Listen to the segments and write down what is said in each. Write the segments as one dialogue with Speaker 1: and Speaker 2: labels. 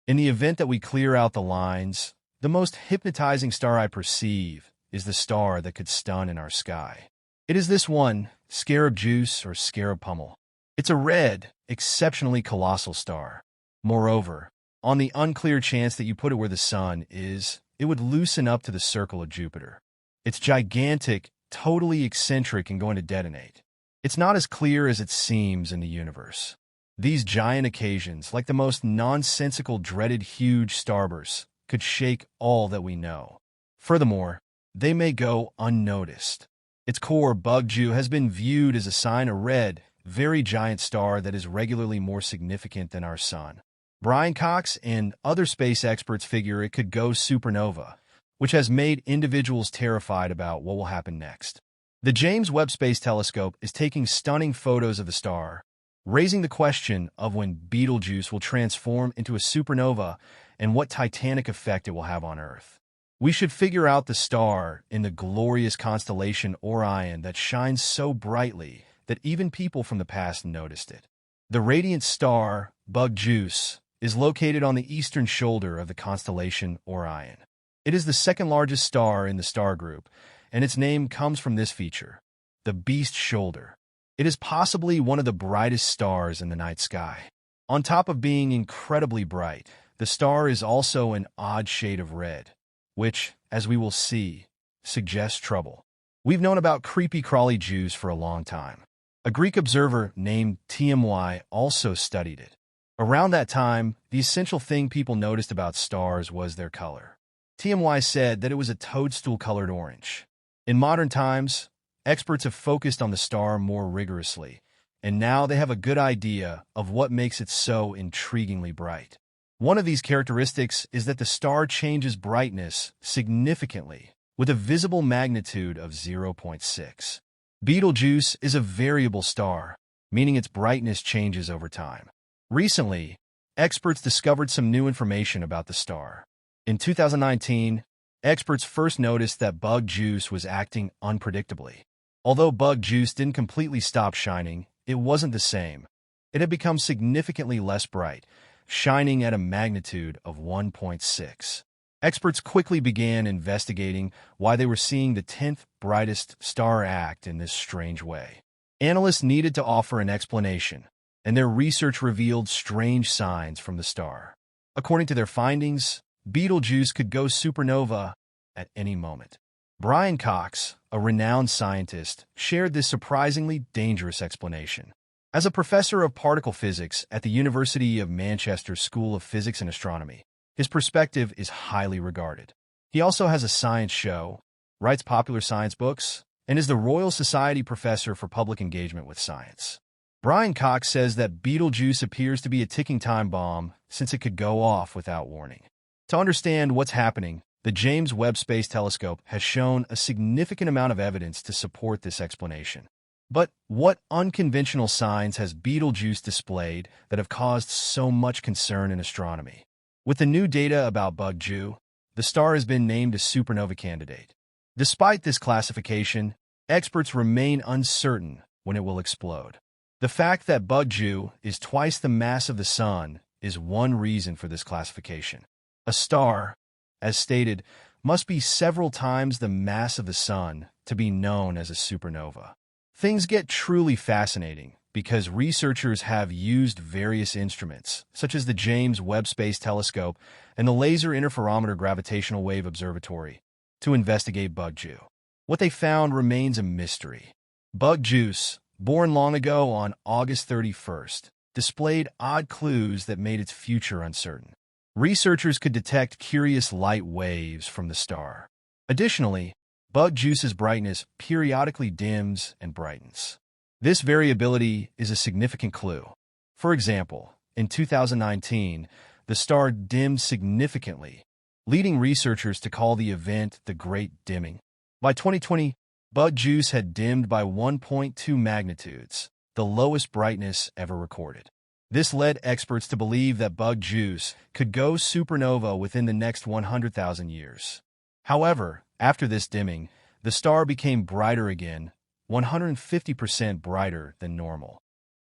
Speaker 1: In the event that we clear out the lines, the most hypnotizing star I perceive is the star that could stun in our sky. It is this one, Scarab Juice or Scarab Pummel. It's a red, exceptionally colossal star. Moreover, on the unclear chance that you put it where the sun is, it would loosen up to the circle of Jupiter. It's gigantic, totally eccentric, and going to detonate. It's not as clear as it seems in the universe. These giant occasions, like the most nonsensical dreaded huge starbursts, could shake all that we know. Furthermore, they may go unnoticed. Its core, Betelgeuse, has been viewed as a sign of red, very giant star that is regularly more significant than our sun. Brian Cox and other space experts figure it could go supernova, which has made individuals terrified about what will happen next. The James Webb Space Telescope is taking stunning photos of the star, raising the question of when Betelgeuse will transform into a supernova and what titanic effect it will have on Earth. We should figure out the star in the glorious constellation Orion that shines so brightly that even people from the past noticed it. The radiant star, Betelgeuse, is located on the eastern shoulder of the constellation Orion. It is the second largest star in the star group, and its name comes from this feature, the beast shoulder. It is possibly one of the brightest stars in the night sky. On top of being incredibly bright, the star is also an odd shade of red, which, as we will see, suggests trouble. We've known about creepy crawly Jews for a long time. A Greek observer named TMY also studied it. Around that time, the essential thing people noticed about stars was their color. TMY said that it was a toadstool-colored orange. In modern times, experts have focused on the star more rigorously, and now they have a good idea of what makes it so intriguingly bright. One of these characteristics is that the star changes brightness significantly, with a visible magnitude of 0.6. Betelgeuse is a variable star, meaning its brightness changes over time. Recently, experts discovered some new information about the star. In 2019, experts first noticed that Betelgeuse was acting unpredictably. Although Betelgeuse didn't completely stop shining, it wasn't the same. It had become significantly less bright, shining at a magnitude of 1.6. Experts quickly began investigating why they were seeing the 10th brightest star act in this strange way. Analysts needed to offer an explanation, and their research revealed strange signs from the star. According to their findings, Betelgeuse could go supernova at any moment. Brian Cox, a renowned scientist, shared this surprisingly dangerous explanation. As a professor of particle physics at the University of Manchester School of Physics and Astronomy, his perspective is highly regarded. He also has a science show, writes popular science books, and is the Royal Society Professor for Public Engagement with Science. Brian Cox says that Betelgeuse appears to be a ticking time bomb since it could go off without warning. To understand what's happening, the James Webb Space Telescope has shown a significant amount of evidence to support this explanation. But what unconventional signs has Betelgeuse displayed that have caused so much concern in astronomy? With the new data about Betelgeuse, the star has been named a supernova candidate. Despite this classification, experts remain uncertain when it will explode. The fact that Betelgeuse is twice the mass of the Sun is one reason for this classification. A star, as stated, must be several times the mass of the Sun to be known as a supernova. Things get truly fascinating because researchers have used various instruments, such as the James Webb Space Telescope and the Laser Interferometer Gravitational Wave Observatory, to investigate Betelgeuse. What they found remains a mystery. Betelgeuse, born long ago on August 31st, displayed odd clues that made its future uncertain. Researchers could detect curious light waves from the star. Additionally, Betelgeuse's brightness periodically dims and brightens. This variability is a significant clue. For example, in 2019, the star dimmed significantly, leading researchers to call the event the Great Dimming. By 2020, Betelgeuse had dimmed by 1.2 magnitudes, the lowest brightness ever recorded. This led experts to believe that Betelgeuse could go supernova within the next 100,000 years. However, after this dimming, the star became brighter again, 150% brighter than normal,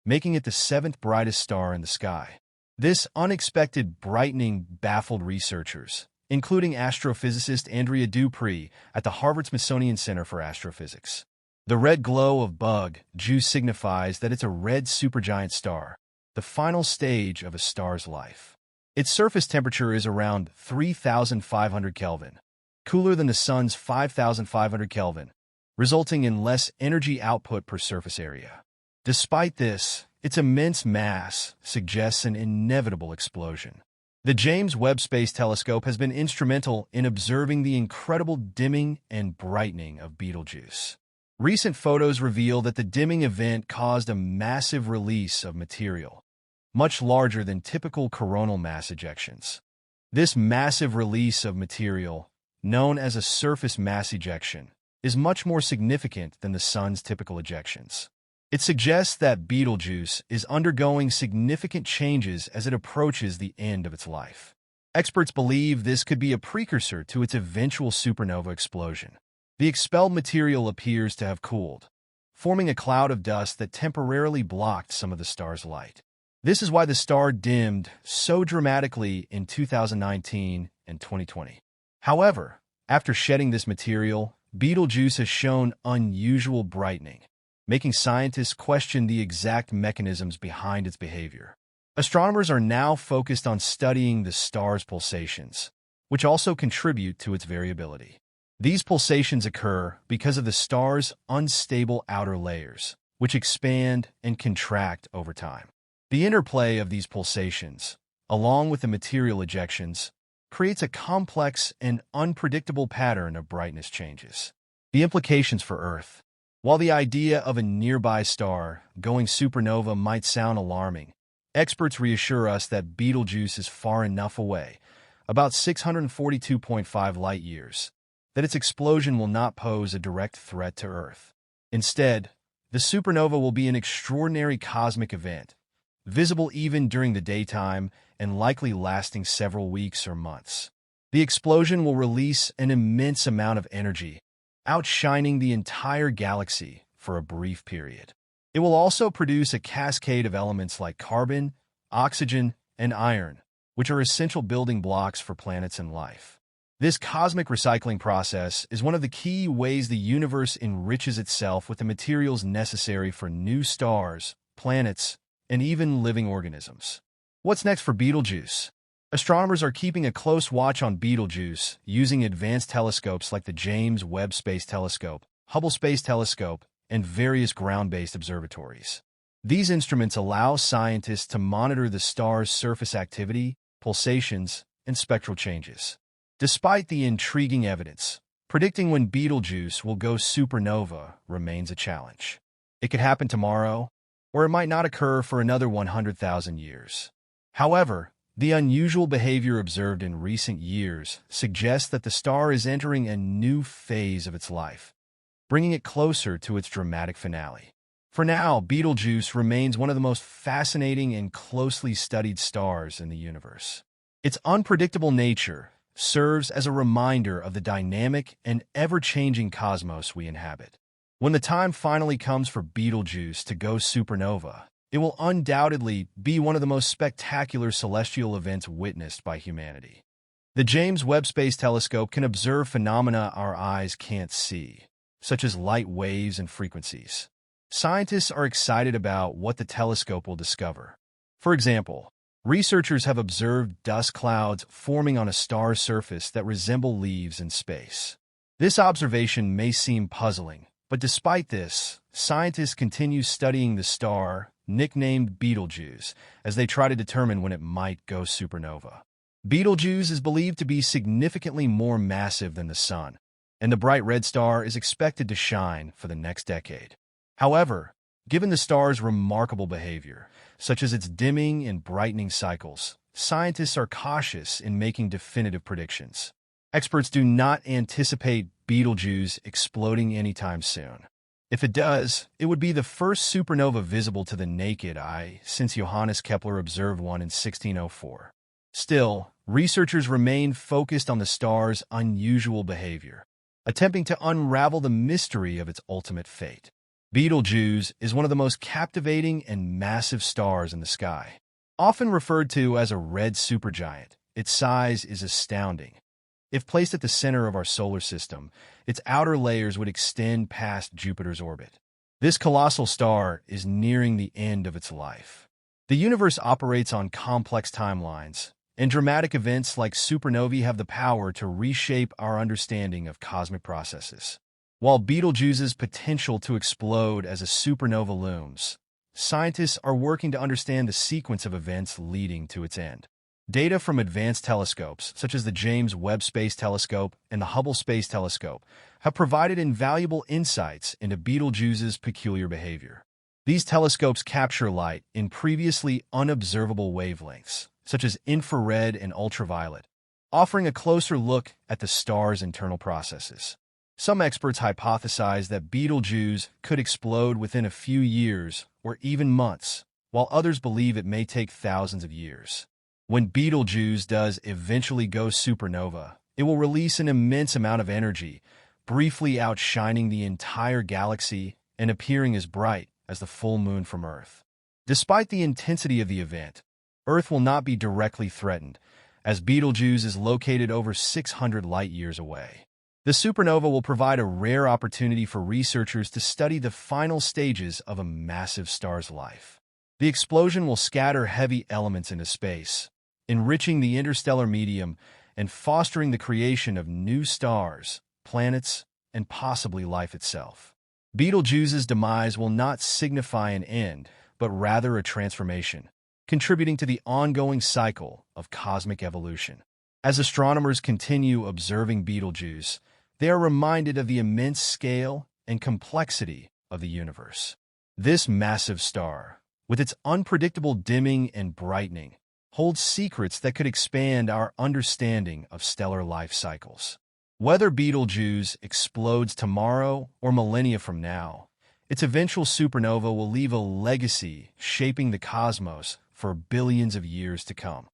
Speaker 1: making it the seventh brightest star in the sky. This unexpected brightening baffled researchers, including astrophysicist Andrea Dupree at the Harvard Smithsonian Center for Astrophysics. The red glow of Betelgeuse signifies that it's a red supergiant star, the final stage of a star's life. Its surface temperature is around 3,500 Kelvin, cooler than the Sun's 5,500 Kelvin, resulting in less energy output per surface area. Despite this, its immense mass suggests an inevitable explosion. The James Webb Space Telescope has been instrumental in observing the incredible dimming and brightening of Betelgeuse. Recent photos reveal that the dimming event caused a massive release of material, much larger than typical coronal mass ejections. This massive release of material, known as a surface mass ejection, is much more significant than the Sun's typical ejections. It suggests that Betelgeuse is undergoing significant changes as it approaches the end of its life. Experts believe this could be a precursor to its eventual supernova explosion. The expelled material appears to have cooled, forming a cloud of dust that temporarily blocked some of the star's light. This is why the star dimmed so dramatically in 2019 and 2020. However, after shedding this material, Betelgeuse has shown unusual brightening, making scientists question the exact mechanisms behind its behavior. Astronomers are now focused on studying the star's pulsations, which also contribute to its variability. These pulsations occur because of the star's unstable outer layers, which expand and contract over time. The interplay of these pulsations, along with the material ejections, creates a complex and unpredictable pattern of brightness changes. The implications for Earth. While the idea of a nearby star going supernova might sound alarming, experts reassure us that Betelgeuse is far enough away, about 642.5 light-years, that its explosion will not pose a direct threat to Earth. Instead, the supernova will be an extraordinary cosmic event, visible even during the daytime and likely lasting several weeks or months. The explosion will release an immense amount of energy, outshining the entire galaxy for a brief period. It will also produce a cascade of elements like carbon, oxygen, and iron, which are essential building blocks for planets and life. This cosmic recycling process is one of the key ways the universe enriches itself with the materials necessary for new stars, planets, and even living organisms. What's next for Betelgeuse? Astronomers are keeping a close watch on Betelgeuse using advanced telescopes like the James Webb Space Telescope, Hubble Space Telescope, and various ground-based observatories. These instruments allow scientists to monitor the star's surface activity, pulsations, and spectral changes. Despite the intriguing evidence, predicting when Betelgeuse will go supernova remains a challenge. It could happen tomorrow, or it might not occur for another 100,000 years. However, the unusual behavior observed in recent years suggests that the star is entering a new phase of its life, bringing it closer to its dramatic finale. For now, Betelgeuse remains one of the most fascinating and closely studied stars in the universe. Its unpredictable nature serves as a reminder of the dynamic and ever-changing cosmos we inhabit. When the time finally comes for Betelgeuse to go supernova, it will undoubtedly be one of the most spectacular celestial events witnessed by humanity. The James Webb Space Telescope can observe phenomena our eyes can't see, such as light waves and frequencies. Scientists are excited about what the telescope will discover. For example, researchers have observed dust clouds forming on a star's surface that resemble leaves in space. This observation may seem puzzling, but despite this, scientists continue studying the star, nicknamed Betelgeuse, as they try to determine when it might go supernova. Betelgeuse is believed to be significantly more massive than the Sun, and the bright red star is expected to shine for the next decade. However, given the star's remarkable behavior, such as its dimming and brightening cycles, scientists are cautious in making definitive predictions. Experts do not anticipate Betelgeuse exploding anytime soon. If it does, it would be the first supernova visible to the naked eye since Johannes Kepler observed one in 1604. Still, researchers remain focused on the star's unusual behavior, attempting to unravel the mystery of its ultimate fate. Betelgeuse is one of the most captivating and massive stars in the sky. Often referred to as a red supergiant, its size is astounding. If placed at the center of our solar system, its outer layers would extend past Jupiter's orbit. This colossal star is nearing the end of its life. The universe operates on complex timelines, and dramatic events like supernovae have the power to reshape our understanding of cosmic processes. While Betelgeuse's potential to explode as a supernova looms, scientists are working to understand the sequence of events leading to its end. Data from advanced telescopes, such as the James Webb Space Telescope and the Hubble Space Telescope, have provided invaluable insights into Betelgeuse's peculiar behavior. These telescopes capture light in previously unobservable wavelengths, such as infrared and ultraviolet, offering a closer look at the star's internal processes. Some experts hypothesize that Betelgeuse could explode within a few years or even months, while others believe it may take thousands of years. When Betelgeuse does eventually go supernova, it will release an immense amount of energy, briefly outshining the entire galaxy and appearing as bright as the full moon from Earth. Despite the intensity of the event, Earth will not be directly threatened, as Betelgeuse is located over 600 light-years away. The supernova will provide a rare opportunity for researchers to study the final stages of a massive star's life. The explosion will scatter heavy elements into space, enriching the interstellar medium and fostering the creation of new stars, planets, and possibly life itself. Betelgeuse's demise will not signify an end, but rather a transformation, contributing to the ongoing cycle of cosmic evolution. As astronomers continue observing Betelgeuse, they are reminded of the immense scale and complexity of the universe. This massive star, with its unpredictable dimming and brightening, holds secrets that could expand our understanding of stellar life cycles. Whether Betelgeuse explodes tomorrow or millennia from now, its eventual supernova will leave a legacy shaping the cosmos for billions of years to come.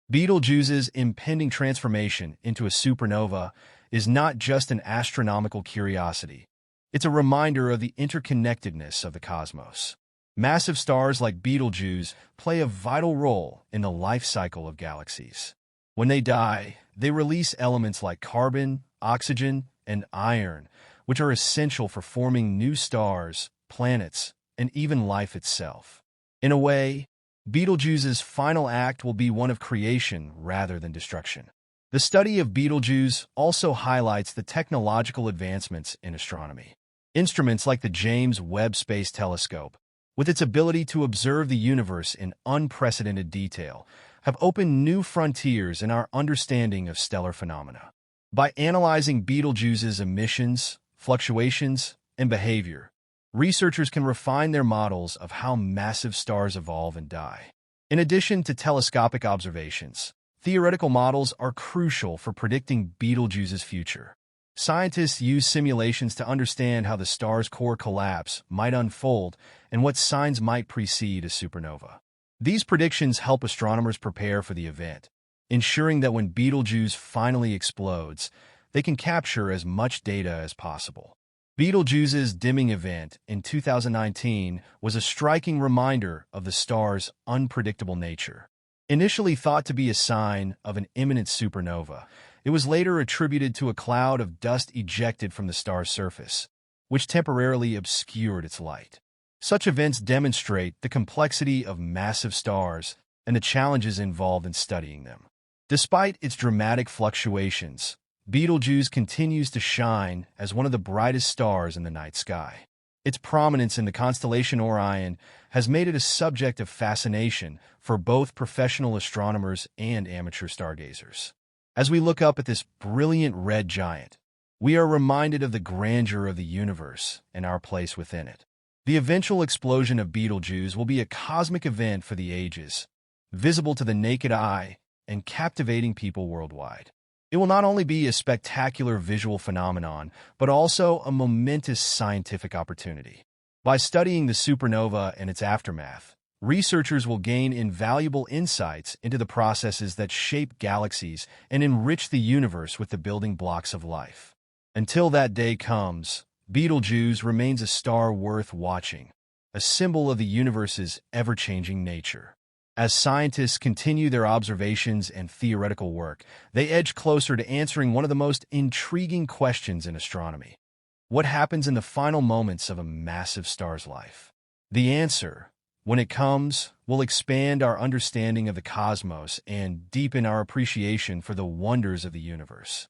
Speaker 1: Betelgeuse's impending transformation into a supernova is not just an astronomical curiosity. It's a reminder of the interconnectedness of the cosmos. Massive stars like Betelgeuse play a vital role in the life cycle of galaxies. When they die, they release elements like carbon, oxygen, and iron, which are essential for forming new stars, planets, and even life itself. In a way, Betelgeuse's final act will be one of creation rather than destruction. The study of Betelgeuse also highlights the technological advancements in astronomy. Instruments like the James Webb Space Telescope, with its ability to observe the universe in unprecedented detail, have opened new frontiers in our understanding of stellar phenomena. By analyzing Betelgeuse's emissions, fluctuations, and behavior, researchers can refine their models of how massive stars evolve and die. In addition to telescopic observations, theoretical models are crucial for predicting Betelgeuse's future. Scientists use simulations to understand how the star's core collapse might unfold and what signs might precede a supernova. These predictions help astronomers prepare for the event, ensuring that when Betelgeuse finally explodes, they can capture as much data as possible. Betelgeuse's dimming event in 2019 was a striking reminder of the star's unpredictable nature. Initially thought to be a sign of an imminent supernova, it was later attributed to a cloud of dust ejected from the star's surface, which temporarily obscured its light. Such events demonstrate the complexity of massive stars and the challenges involved in studying them. Despite its dramatic fluctuations, Betelgeuse continues to shine as one of the brightest stars in the night sky. Its prominence in the constellation Orion has made it a subject of fascination for both professional astronomers and amateur stargazers. As we look up at this brilliant red giant, we are reminded of the grandeur of the universe and our place within it. The eventual explosion of Betelgeuse will be a cosmic event for the ages, visible to the naked eye and captivating people worldwide. It will not only be a spectacular visual phenomenon, but also a momentous scientific opportunity. By studying the supernova and its aftermath, researchers will gain invaluable insights into the processes that shape galaxies and enrich the universe with the building blocks of life. Until that day comes, Betelgeuse remains a star worth watching, a symbol of the universe's ever-changing nature. As scientists continue their observations and theoretical work, they edge closer to answering one of the most intriguing questions in astronomy. What happens in the final moments of a massive star's life? The answer, when it comes, will expand our understanding of the cosmos and deepen our appreciation for the wonders of the universe.